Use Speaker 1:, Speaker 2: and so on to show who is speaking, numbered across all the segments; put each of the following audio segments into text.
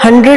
Speaker 1: 100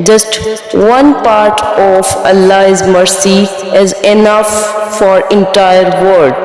Speaker 1: Just 1 part of Allah's mercy is enough for entire world।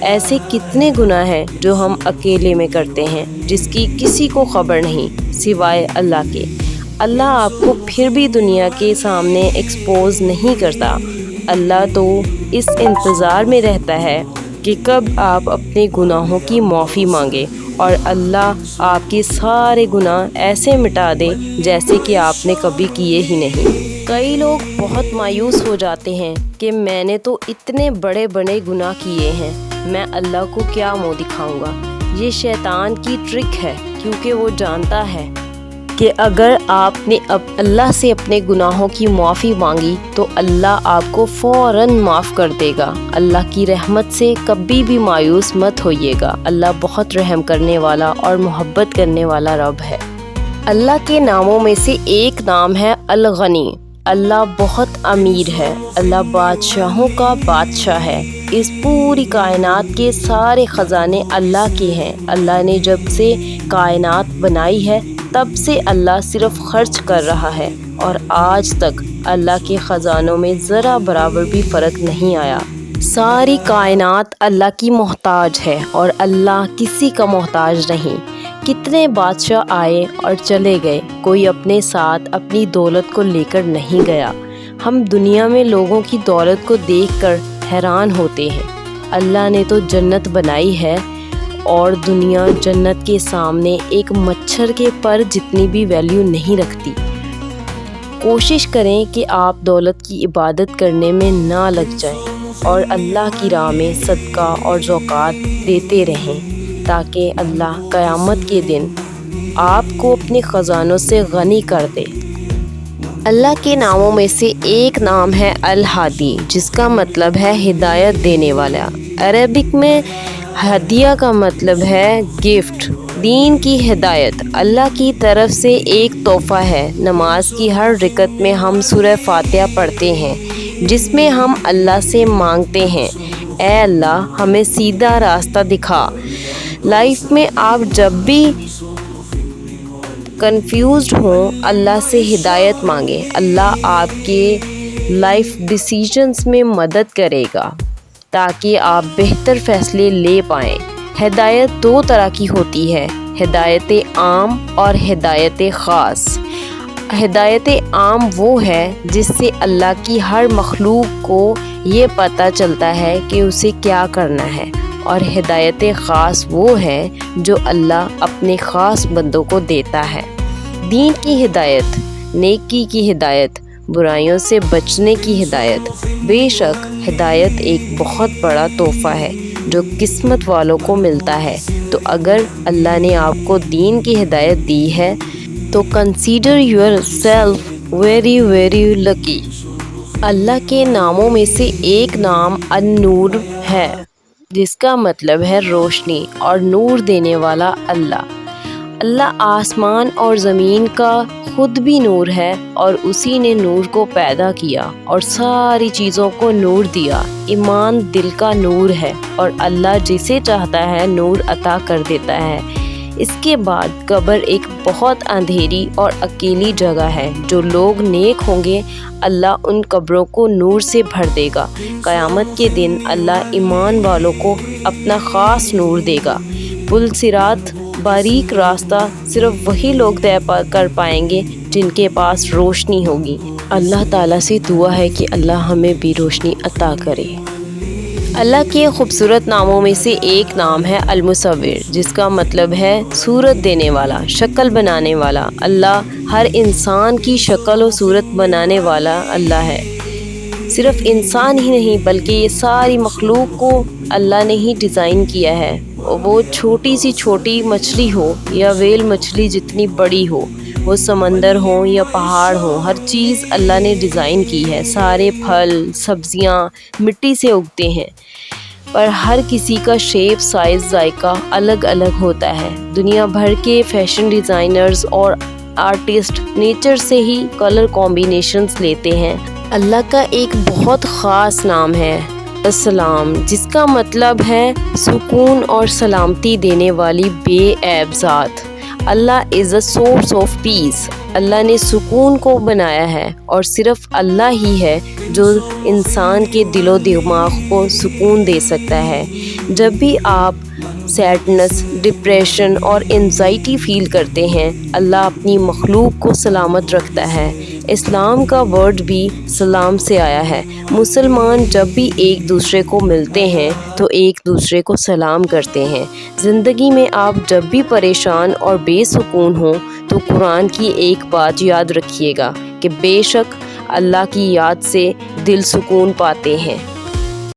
Speaker 1: ایسے کتنے گناہ ہیں جو ہم اکیلے میں کرتے ہیں جس کی کسی کو خبر نہیں سوائے اللہ کے۔ اللہ آپ کو پھر بھی دنیا کے سامنے ایکسپوز نہیں کرتا۔ اللہ تو اس انتظار میں رہتا ہے کہ کب آپ اپنے گناہوں کی معافی مانگے اور اللہ آپ کے سارے گناہ ایسے مٹا دے جیسے کہ آپ نے کبھی کیے ہی نہیں۔ کئی لوگ بہت مایوس ہو جاتے ہیں کہ میں نے تو اتنے بڑے بڑے گناہ کیے ہیں، میں اللہ کو کیا منہ دکھاؤں گا۔ یہ شیطان کی ٹرک ہے، کیونکہ وہ جانتا ہے کہ اگر آپ نے اب اللہ سے اپنے گناہوں کی معافی مانگی تو اللہ آپ کو فوراً معاف کر دے گا۔ اللہ کی رحمت سے کبھی بھی مایوس مت ہوئیے گا۔ اللہ بہت رحم کرنے والا اور محبت کرنے والا رب ہے۔ اللہ کے ناموں میں سے ایک نام ہے الغنی۔ اللہ بہت امیر ہے۔ اللہ بادشاہوں کا بادشاہ ہے۔ اس پوری کائنات کے سارے خزانے اللہ کے ہیں۔ اللہ نے جب سے کائنات بنائی ہے تب سے اللہ صرف خرچ کر رہا ہے اور آج تک اللہ کے خزانوں میں ذرا برابر بھی فرق نہیں آیا۔ ساری کائنات اللہ کی محتاج ہے اور اللہ کسی کا محتاج نہیں۔ کتنے بادشاہ آئے اور چلے گئے، کوئی اپنے ساتھ اپنی دولت کو لے کر نہیں گیا۔ ہم دنیا میں لوگوں کی دولت کو دیکھ کر حیران ہوتے ہیں۔ اللہ نے تو جنت بنائی ہے اور دنیا جنت کے سامنے ایک مچھر کے پر جتنی بھی ویلیو نہیں رکھتی۔ کوشش کریں کہ آپ دولت کی عبادت کرنے میں نہ لگ جائیں اور اللہ کی راہ میں صدقہ اور زکوٰۃ دیتے رہیں تاکہ اللہ قیامت کے دن آپ کو اپنے خزانوں سے غنی کر دے۔ اللہ کے ناموں میں سے ایک نام ہے الہادی، جس کا مطلب ہے ہدایت دینے والا۔ عربک میں ہدیہ کا مطلب ہے گفٹ۔ دین کی ہدایت اللہ کی طرف سے ایک تحفہ ہے۔ نماز کی ہر رکعت میں ہم سورہ فاتحہ پڑھتے ہیں جس میں ہم اللہ سے مانگتے ہیں، اے اللہ ہمیں سیدھا راستہ دکھا۔ لائف میں آپ جب بھی کنفیوزڈ ہوں اللہ سے ہدایت مانگیں۔ اللہ آپ کے لائف ڈیسیجنز میں مدد کرے گا تاکہ آپ بہتر فیصلے لے پائیں۔ ہدایت دو طرح کی ہوتی ہے، ہدایت عام اور ہدایت خاص۔ ہدایت عام وہ ہے جس سے اللہ کی ہر مخلوق کو یہ پتہ چلتا ہے کہ اسے کیا کرنا ہے، اور ہدایت خاص وہ ہے جو اللہ اپنے خاص بندوں کو دیتا ہے۔ دین کی ہدایت، نیکی کی ہدایت، برائیوں سے بچنے کی ہدایت۔ بے شک ہدایت ایک بہت بڑا تحفہ ہے جو قسمت والوں کو ملتا ہے۔ تو اگر اللہ نے آپ کو دین کی ہدایت دی ہے تو consider yourself very very lucky. اللہ کے ناموں میں سے ایک نام النور ہے، جس کا مطلب ہے روشنی اور نور دینے والا اللہ۔ اللہ آسمان اور زمین کا خود بھی نور ہے اور اسی نے نور کو پیدا کیا اور ساری چیزوں کو نور دیا۔ ایمان دل کا نور ہے اور اللہ جسے چاہتا ہے نور عطا کر دیتا ہے۔ اس کے بعد قبر ایک بہت اندھیری اور اکیلی جگہ ہے۔ جو لوگ نیک ہوں گے اللہ ان قبروں کو نور سے بھر دے گا۔ قیامت کے دن اللہ ایمان والوں کو اپنا خاص نور دے گا۔ پل صراط باریک راستہ صرف وہی لوگ طے کر پائیں گے جن کے پاس روشنی ہوگی۔ اللہ تعالیٰ سے دعا ہے کہ اللہ ہمیں بھی روشنی عطا کرے۔ اللہ کے خوبصورت ناموں میں سے ایک نام ہے المصور، جس کا مطلب ہے صورت دینے والا، شکل بنانے والا۔ اللہ ہر انسان کی شکل و صورت بنانے والا اللہ ہے۔ صرف انسان ہی نہیں بلکہ یہ ساری مخلوق کو اللہ نے ہی ڈیزائن کیا ہے۔ وہ چھوٹی سی چھوٹی مچھلی ہو یا ویل مچھلی جتنی بڑی ہو، وہ سمندر ہوں یا پہاڑ ہوں، ہر چیز اللہ نے ڈیزائن کی ہے۔ سارے پھل سبزیاں مٹی سے اگتے ہیں، پر ہر کسی کا شیپ، سائز، ذائقہ الگ الگ ہوتا ہے۔ دنیا بھر کے فیشن ڈیزائنرز اور آرٹسٹ نیچر سے ہی کلر کمبینیشنز لیتے ہیں۔ اللہ کا ایک بہت خاص نام ہے السلام، جس کا مطلب ہے سکون اور سلامتی دینے والی بے عیب ذات۔ اللہ از اے سورس آف پیس۔ اللہ نے سکون کو بنایا ہے اور صرف اللہ ہی ہے جو انسان کے دل و دماغ کو سکون دے سکتا ہے۔ جب بھی آپ سیڈنس، ڈپریشن اور انزائٹی فیل کرتے ہیں، اللہ اپنی مخلوق کو سلامت رکھتا ہے۔ اسلام کا ورڈ بھی سلام سے آیا ہے۔ مسلمان جب بھی ایک دوسرے کو ملتے ہیں تو ایک دوسرے کو سلام کرتے ہیں۔ زندگی میں آپ جب بھی پریشان اور بے سکون ہوں تو قرآن کی ایک بات یاد رکھیے گا کہ بے شک اللہ کی یاد سے دل سکون پاتے ہیں۔